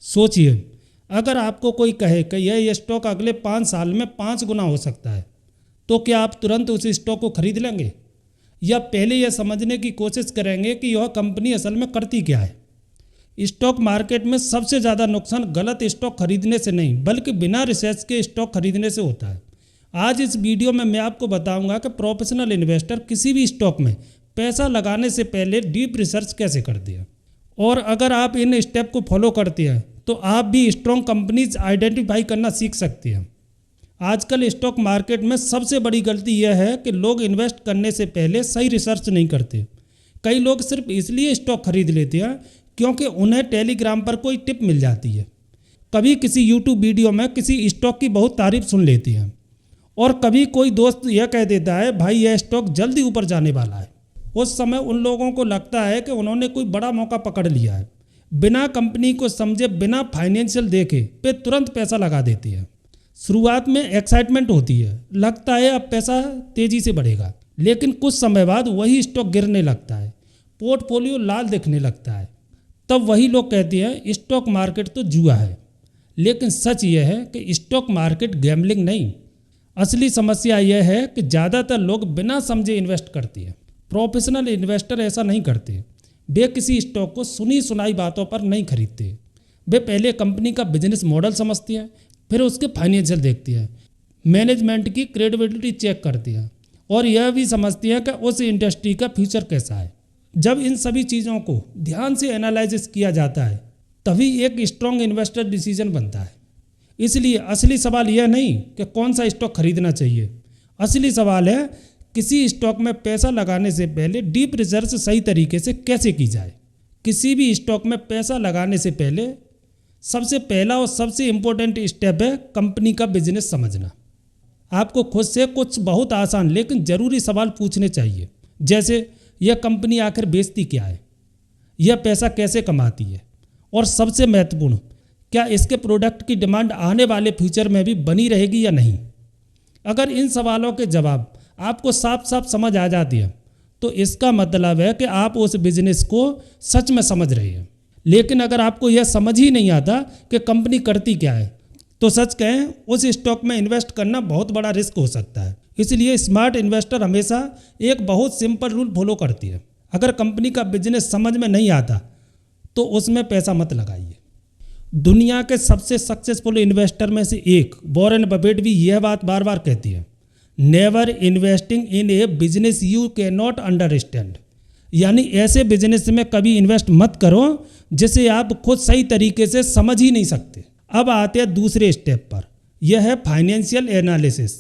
सोचिए, अगर आपको कोई कहे कि यह स्टॉक अगले 5 साल में 5 गुना हो सकता है, तो क्या आप तुरंत उस स्टॉक को खरीद लेंगे, या पहले यह समझने की कोशिश करेंगे कि यह कंपनी असल में करती क्या है। स्टॉक मार्केट में सबसे ज़्यादा नुकसान गलत स्टॉक खरीदने से नहीं, बल्कि बिना रिसर्च के स्टॉक खरीदने से होता है। आज इस वीडियो में मैं आपको बताऊंगा कि प्रोफेशनल इन्वेस्टर किसी भी स्टॉक में पैसा लगाने से पहले डीप रिसर्च कैसे करते हैं, और अगर आप इन स्टेप को फॉलो करते हैं तो आप भी स्ट्रॉन्ग कंपनीज आइडेंटिफाई करना सीख सकते हैं। आजकल स्टॉक मार्केट में सबसे बड़ी गलती यह है कि लोग इन्वेस्ट करने से पहले सही रिसर्च नहीं करते। कई लोग सिर्फ इसलिए स्टॉक खरीद लेते हैं क्योंकि उन्हें टेलीग्राम पर कोई टिप मिल जाती है, कभी किसी यूट्यूब वीडियो में किसी स्टॉक की बहुत तारीफ सुन लेते हैं, और कभी कोई दोस्त यह कह देता है भाई यह स्टॉक जल्दी ऊपर जाने वाला है। उस समय उन लोगों को लगता है कि उन्होंने कोई बड़ा मौका पकड़ लिया है। बिना कंपनी को समझे, बिना फाइनेंशियल देखे पे तुरंत पैसा लगा देते हैं। शुरुआत में एक्साइटमेंट होती है, लगता है अब पैसा तेज़ी से बढ़ेगा, लेकिन कुछ समय बाद वही स्टॉक गिरने लगता है, पोर्टफोलियो लाल दिखने लगता है। तब वही लोग कहते हैं स्टॉक मार्केट तो जुआ है। लेकिन सच यह है कि स्टॉक मार्केट गैम्बलिंग नहीं। असली समस्या यह है कि ज़्यादातर लोग बिना समझे इन्वेस्ट करते हैं। प्रोफेशनल इन्वेस्टर ऐसा नहीं करते। वे किसी स्टॉक को सुनी सुनाई बातों पर नहीं खरीदते। वे पहले कंपनी का बिजनेस मॉडल समझते हैं, फिर उसके फाइनेंशियल देखते हैं, मैनेजमेंट की क्रेडिबिलिटी चेक करते हैं, और यह भी समझते हैं कि उस इंडस्ट्री का फ्यूचर कैसा है। जब इन सभी चीज़ों को ध्यान से एनालिसिस किया जाता है तभी एक स्ट्रॉन्ग इन्वेस्टर डिसीजन बनता है। इसलिए असली सवाल यह नहीं कि कौन सा स्टॉक खरीदना चाहिए। असली सवाल है किसी स्टॉक में पैसा लगाने से पहले डीप रिसर्च सही तरीके से कैसे की जाए। किसी भी स्टॉक में पैसा लगाने से पहले सबसे पहला और सबसे इम्पोर्टेंट स्टेप है कंपनी का बिजनेस समझना। आपको खुद से कुछ बहुत आसान लेकिन ज़रूरी सवाल पूछने चाहिए, जैसे यह कंपनी आखिर बेचती क्या है, यह पैसा कैसे कमाती है, और सबसे महत्वपूर्ण, क्या इसके प्रोडक्ट की डिमांड आने वाले फ्यूचर में भी बनी रहेगी या नहीं। अगर इन सवालों के जवाब आपको साफ साफ समझ आ जाती है तो इसका मतलब है कि आप उस बिजनेस को सच में समझ रहे हैं। लेकिन अगर आपको यह समझ ही नहीं आता कि कंपनी करती क्या है, तो सच कहें उस स्टॉक में इन्वेस्ट करना बहुत बड़ा रिस्क हो सकता है। इसलिए स्मार्ट इन्वेस्टर हमेशा एक बहुत सिंपल रूल फॉलो करती है। अगर कंपनी का बिजनेस समझ में नहीं आता तो उसमें पैसा मत लगाइए। दुनिया के सबसे सक्सेसफुल इन्वेस्टर में से एक वॉरेन बफेट भी यह बात बार बार कहती है, never investing in A business you can not understand. यानी ऐसे बिजनेस में कभी इन्वेस्ट मत करो जिसे आप खुद सही तरीके से समझ ही नहीं सकते। अब आते हैं दूसरे स्टेप पर, यह है फाइनेंशियल एनालिसिस।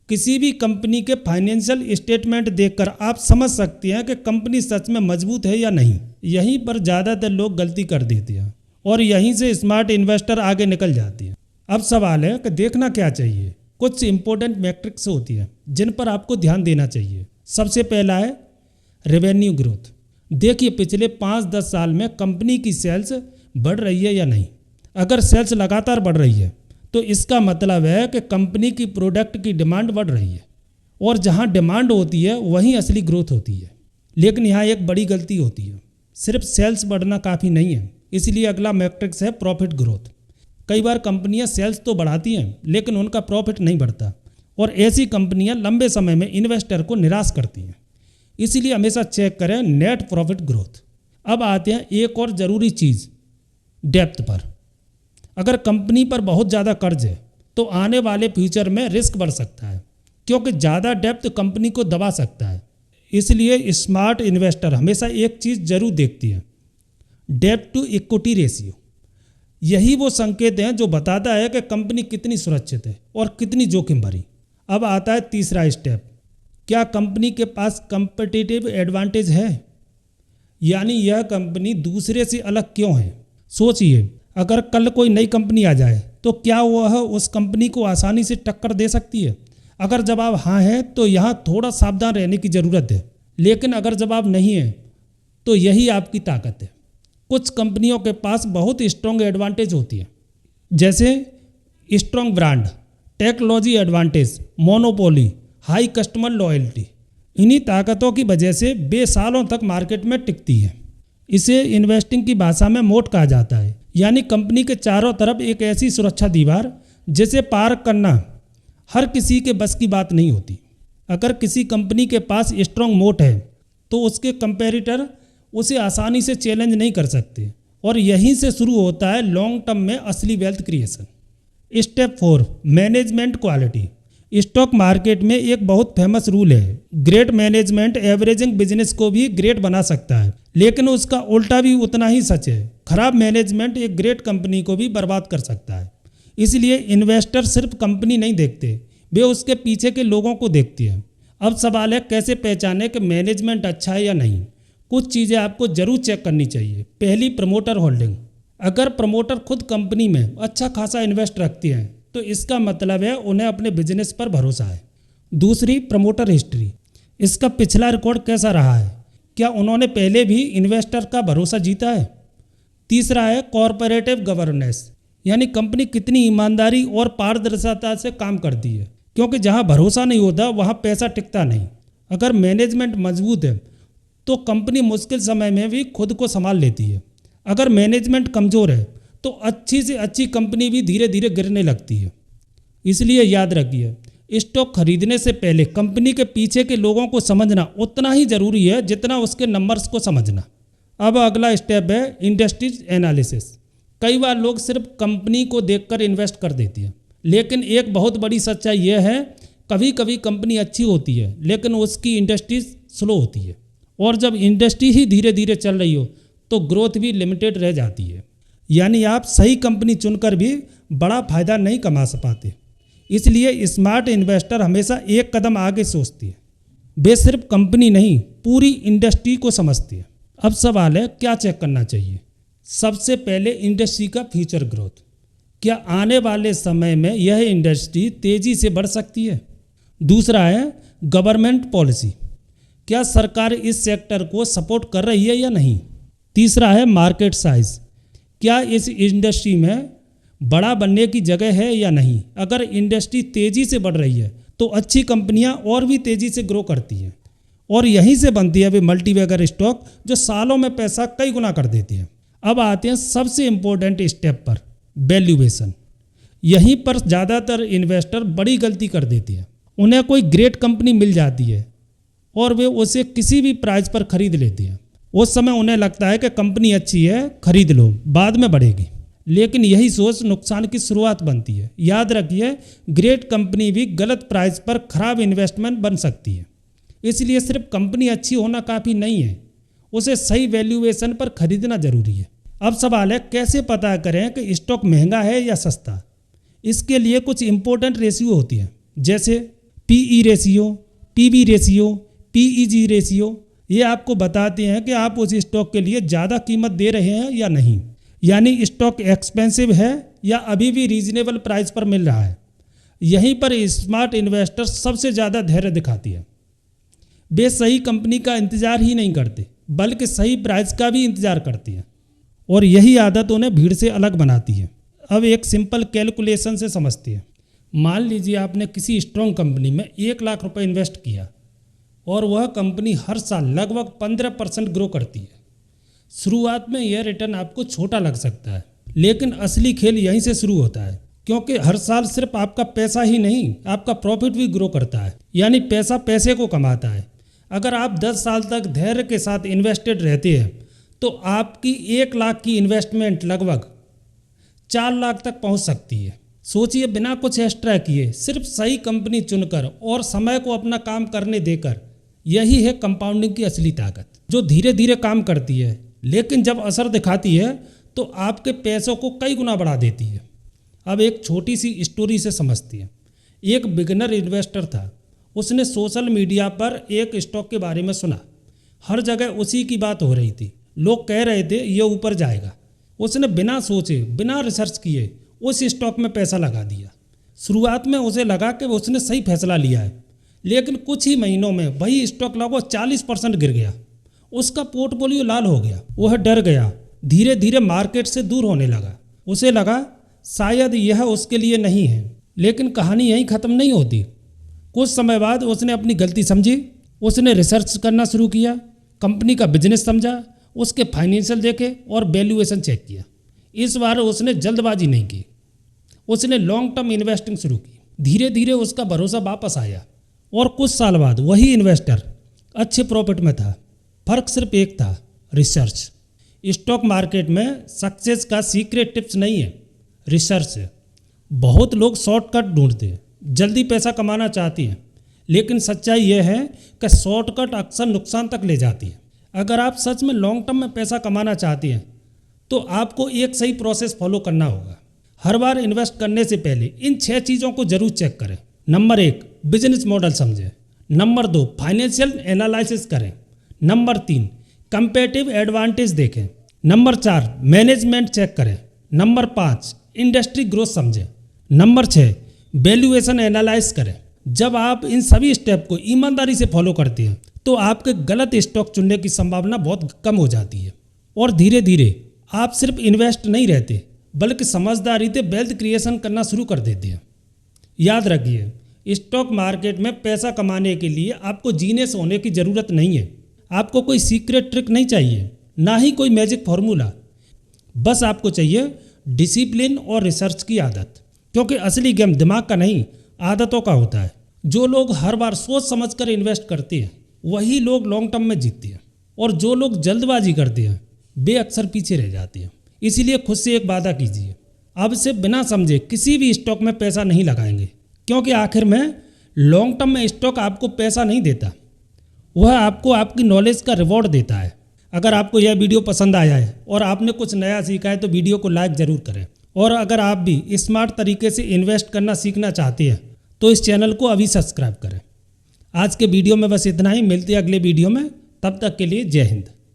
किसी भी कंपनी के फाइनेंशियल स्टेटमेंट देखकर आप समझ सकते हैं कि कंपनी सच में मजबूत है या नहीं। यहीं पर ज़्यादातर लोग गलती कर देते हैं और यहीं से स्मार्ट इन्वेस्टर आगे निकल जाते हैं। अब सवाल है कि देखना क्या चाहिए। कुछ इंपॉर्टेंट मैट्रिक्स होती हैं जिन पर आपको ध्यान देना चाहिए। सबसे पहला है रेवेन्यू ग्रोथ। देखिए पिछले 5-10 साल में कंपनी की सेल्स बढ़ रही है या नहीं। अगर सेल्स लगातार बढ़ रही है तो इसका मतलब है कि कंपनी की प्रोडक्ट की डिमांड बढ़ रही है, और जहां डिमांड होती है वहीं असली ग्रोथ होती है। लेकिन यहाँ एक बड़ी गलती होती है, सिर्फ सेल्स बढ़ना काफ़ी नहीं है। इसलिए अगला मैट्रिक्स है प्रॉफिट ग्रोथ। कई बार कंपनियां सेल्स तो बढ़ाती हैं लेकिन उनका प्रॉफिट नहीं बढ़ता, और ऐसी कंपनियां लंबे समय में इन्वेस्टर को निराश करती हैं। इसीलिए हमेशा चेक करें नेट प्रॉफिट ग्रोथ। अब आते हैं एक और ज़रूरी चीज़, डेप्थ पर। अगर कंपनी पर बहुत ज़्यादा कर्ज है तो आने वाले फ्यूचर में रिस्क बढ़ सकता है, क्योंकि ज़्यादा डेप्थ कंपनी को दबा सकता है। इसलिए स्मार्ट इन्वेस्टर हमेशा एक चीज़ जरूर देखती है, डेप्थ टू इक्विटी रेशियो। यही वो संकेत हैं जो बताता है कि कंपनी कितनी सुरक्षित है और कितनी जोखिम भरी। अब आता है तीसरा स्टेप, क्या कंपनी के पास कंपटीटिव एडवांटेज है, यानी यह कंपनी दूसरे से अलग क्यों है। सोचिए, अगर कल कोई नई कंपनी आ जाए तो क्या वह उस कंपनी को आसानी से टक्कर दे सकती है। अगर जवाब हाँ है तो यहाँ थोड़ा सावधान रहने की ज़रूरत है, लेकिन अगर जवाब नहीं है तो यही आपकी ताकत है। कुछ कंपनियों के पास बहुत स्ट्रॉन्ग एडवांटेज होती है, जैसे strong brand, technology advantage, monopoly, high customer loyalty. इन्हीं ताकतों की वजह से वे सालों तक मार्केट में टिकती है। इसे इन्वेस्टिंग की भाषा में मोट कहा जाता है, यानी कंपनी के चारों तरफ एक ऐसी सुरक्षा दीवार जिसे पार करना हर किसी के बस की बात नहीं होती। अगर किसी कंपनी के पास स्ट्रॉन्ग मोट है तो उसके कंपेटिटर उसे आसानी से चैलेंज नहीं कर सकते, और यहीं से शुरू होता है लॉन्ग टर्म में असली wealth creation. Step 4, management quality. Stock market में एक बहुत फेमस रूल है, ग्रेट मैनेजमेंट एवरेजिंग बिजनेस को भी ग्रेट बना सकता है, लेकिन उसका उल्टा भी उतना ही सच है। खराब मैनेजमेंट एक ग्रेट कंपनी को भी बर्बाद कर सकता है। इसलिए इन्वेस्टर सिर्फ कंपनी नहीं देखते, वे उसके पीछे के लोगों को देखते हैं। अब सवाल है कैसे पहचाने कि मैनेजमेंट अच्छा है या नहीं। कुछ चीज़ें आपको जरूर चेक करनी चाहिए। पहली, प्रमोटर होल्डिंग। अगर प्रमोटर खुद कंपनी में अच्छा खासा इन्वेस्ट रखते हैं तो इसका मतलब है उन्हें अपने बिजनेस पर भरोसा है। दूसरी, प्रमोटर हिस्ट्री। इसका पिछला रिकॉर्ड कैसा रहा है, क्या उन्होंने पहले भी इन्वेस्टर का भरोसा जीता है। तीसरा है कॉरपोरेटिव गवर्नेंस, यानी कंपनी कितनी ईमानदारी और पारदर्शिता से काम करती है, क्योंकि जहां भरोसा नहीं होता वहां पैसा टिकता नहीं। अगर मैनेजमेंट मजबूत है तो कंपनी मुश्किल समय में भी खुद को संभाल लेती है। अगर मैनेजमेंट कमज़ोर है तो अच्छी से अच्छी कंपनी भी धीरे धीरे गिरने लगती है। इसलिए याद रखिए, स्टॉक खरीदने से पहले कंपनी के पीछे के लोगों को समझना उतना ही जरूरी है जितना उसके नंबर्स को समझना। अब अगला स्टेप है इंडस्ट्रीज एनालिसिस। कई बार लोग सिर्फ कंपनी को देखकर इन्वेस्ट कर देते हैं, लेकिन एक बहुत बड़ी सच्चाई यह है, कभी कभी कंपनी अच्छी होती है लेकिन उसकी इंडस्ट्री स्लो होती है, और जब इंडस्ट्री ही धीरे धीरे चल रही हो तो ग्रोथ भी लिमिटेड रह जाती है। यानी आप सही कंपनी चुनकर भी बड़ा फायदा नहीं कमा पाते। इसलिए स्मार्ट इन्वेस्टर हमेशा एक कदम आगे सोचते हैं। वे सिर्फ कंपनी नहीं, पूरी इंडस्ट्री को समझते हैं। अब सवाल है क्या चेक करना चाहिए। सबसे पहले इंडस्ट्री का फ्यूचर ग्रोथ। क्या आने वाले समय में यह इंडस्ट्री तेजी से बढ़ सकती है। दूसरा है गवर्नमेंट पॉलिसी। क्या सरकार इस सेक्टर को सपोर्ट कर रही है या नहीं। तीसरा है मार्केट साइज। क्या इस इंडस्ट्री में बड़ा बनने की जगह है या नहीं। अगर इंडस्ट्री तेज़ी से बढ़ रही है तो अच्छी कंपनियां और भी तेज़ी से ग्रो करती हैं, और यहीं से बनती है वे मल्टीबैगर स्टॉक जो सालों में पैसा कई गुना कर देती हैं। अब आते हैं सबसे इम्पोर्टेंट स्टेप पर, वैल्यूएशन। यहीं पर ज़्यादातर इन्वेस्टर बड़ी गलती कर देती है। उन्हें कोई ग्रेट कंपनी मिल जाती है और वे उसे किसी भी प्राइस पर खरीद लेते हैं। उस समय उन्हें लगता है कि कंपनी अच्छी है, खरीद लो, बाद में बढ़ेगी। लेकिन यही सोच नुकसान की शुरुआत बनती है। याद रखिए, ग्रेट कंपनी भी गलत प्राइस पर खराब इन्वेस्टमेंट बन सकती है। इसलिए सिर्फ कंपनी अच्छी होना काफ़ी नहीं है, उसे सही वैल्यूएशन पर खरीदना जरूरी है। अब सवाल है कैसे पता करें कि स्टॉक महंगा है या सस्ता। इसके लिए कुछ इंपॉर्टेंट रेशियो होती हैं, जैसे PE ratio, PB ratio, PEG ratio. ये आपको बताते हैं कि आप उस स्टॉक के लिए ज़्यादा कीमत दे रहे हैं या नहीं, यानी स्टॉक एक्सपेंसिव है या अभी भी रीजनेबल प्राइस पर मिल रहा है। यहीं पर स्मार्ट इन्वेस्टर सबसे ज़्यादा धैर्य दिखाती है। वे सही कंपनी का इंतजार ही नहीं करते बल्कि सही प्राइस का भी इंतजार करती हैं, और यही आदत उन्हें भीड़ से अलग बनाती है। अब एक सिंपल कैलकुलेशन से समझते हैं। मान लीजिए आपने किसी स्ट्रॉन्ग कंपनी में 1 लाख रुपए इन्वेस्ट किया और वह कंपनी हर साल लगभग 15% ग्रो करती है। शुरुआत में यह रिटर्न आपको छोटा लग सकता है, लेकिन असली खेल यहीं से शुरू होता है, क्योंकि हर साल सिर्फ आपका पैसा ही नहीं, आपका प्रॉफिट भी ग्रो करता है, यानी पैसा पैसे को कमाता है। अगर आप 10 साल तक धैर्य के साथ इन्वेस्टेड रहते हैं तो आपकी 1 लाख की इन्वेस्टमेंट लगभग 4 लाख तक पहुंच सकती है। सोचिए, बिना कुछ एक्स्ट्रा किए, सिर्फ सही कंपनी चुनकर और समय को अपना काम करने देकर। यही है कंपाउंडिंग की असली ताकत, जो धीरे धीरे काम करती है लेकिन जब असर दिखाती है तो आपके पैसों को कई गुना बढ़ा देती है। अब एक छोटी सी स्टोरी से समझती हैं। एक बिगिनर इन्वेस्टर था। उसने सोशल मीडिया पर एक स्टॉक के बारे में सुना। हर जगह उसी की बात हो रही थी, लोग कह रहे थे ये ऊपर जाएगा। उसने बिना सोचे, बिना रिसर्च किए उस स्टॉक में पैसा लगा दिया। शुरुआत में उसे लगा कि उसने सही फैसला लिया है, लेकिन कुछ ही महीनों में वही स्टॉक लगभग 40% गिर गया। उसका पोर्टफोलियो लाल हो गया। वह डर गया, धीरे धीरे मार्केट से दूर होने लगा। उसे लगा शायद यह उसके लिए नहीं है, लेकिन कहानी यहीं ख़त्म नहीं होती। कुछ समय बाद उसने अपनी गलती समझी। उसने रिसर्च करना शुरू किया, कंपनी का बिजनेस समझा उसके फाइनेंशियल देखे और वैल्यूएशन चेक किया। इस बार उसने जल्दबाजी नहीं की, उसने लॉन्ग टर्म इन्वेस्टिंग शुरू की। धीरे धीरे उसका भरोसा वापस आया और कुछ साल बाद वही इन्वेस्टर अच्छे प्रॉफिट में था। फर्क सिर्फ एक था, रिसर्च। स्टॉक मार्केट में सक्सेस का सीक्रेट टिप्स नहीं है, रिसर्च है। बहुत लोग शॉर्टकट ढूंढते हैं, जल्दी पैसा कमाना चाहते हैं, लेकिन सच्चाई यह है कि शॉर्टकट अक्सर नुकसान तक ले जाती है। अगर आप सच में लॉन्ग टर्म में पैसा कमाना चाहते हैं तो आपको एक सही प्रोसेस फॉलो करना होगा। हर बार इन्वेस्ट करने से पहले इन 6 चीज़ों को जरूर चेक करें। नंबर 1, बिजनेस मॉडल समझें। नंबर 2, फाइनेंशियल एनालिसिस करें। नंबर 3, कंपेटिटिव एडवांटेज देखें। नंबर 4, मैनेजमेंट चेक करें। नंबर 5, इंडस्ट्री ग्रोथ समझें। नंबर 6, वैल्यूएशन एनालाइज करें। जब आप इन सभी स्टेप को ईमानदारी से फॉलो करते हैं तो आपके गलत स्टॉक चुनने की संभावना बहुत कम हो जाती है और धीरे धीरे आप सिर्फ इन्वेस्ट नहीं रहते बल्कि समझदारी से वेल्थ क्रिएशन करना शुरू कर देते हैं। याद रखिए, स्टॉक मार्केट में पैसा कमाने के लिए आपको जीनियस होने की ज़रूरत नहीं है। आपको कोई सीक्रेट ट्रिक नहीं चाहिए, ना ही कोई मैजिक फार्मूला। बस आपको चाहिए डिसिप्लिन और रिसर्च की आदत, क्योंकि असली गेम दिमाग का नहीं, आदतों का होता है। जो लोग हर बार सोच समझकर इन्वेस्ट करते हैं वही लोग लॉन्ग टर्म में जीतते हैं, और जो लोग जल्दबाजी करते हैं वे अक्सर पीछे रह जाते हैं। इसीलिए खुद से एक वादा कीजिए, अब से बिना समझे किसी भी स्टॉक में पैसा नहीं लगाएंगे, क्योंकि आखिर में लॉन्ग टर्म में स्टॉक आपको पैसा नहीं देता, वह आपको आपकी नॉलेज का रिवॉर्ड देता है। अगर आपको यह वीडियो पसंद आया है और आपने कुछ नया सीखा है तो वीडियो को लाइक ज़रूर करें। और अगर आप भी स्मार्ट तरीके से इन्वेस्ट करना सीखना चाहते हैं तो इस चैनल को अभी सब्सक्राइब करें। आज के वीडियो में बस इतना ही, मिलते हैं अगले वीडियो में। तब तक के लिए जय हिंद।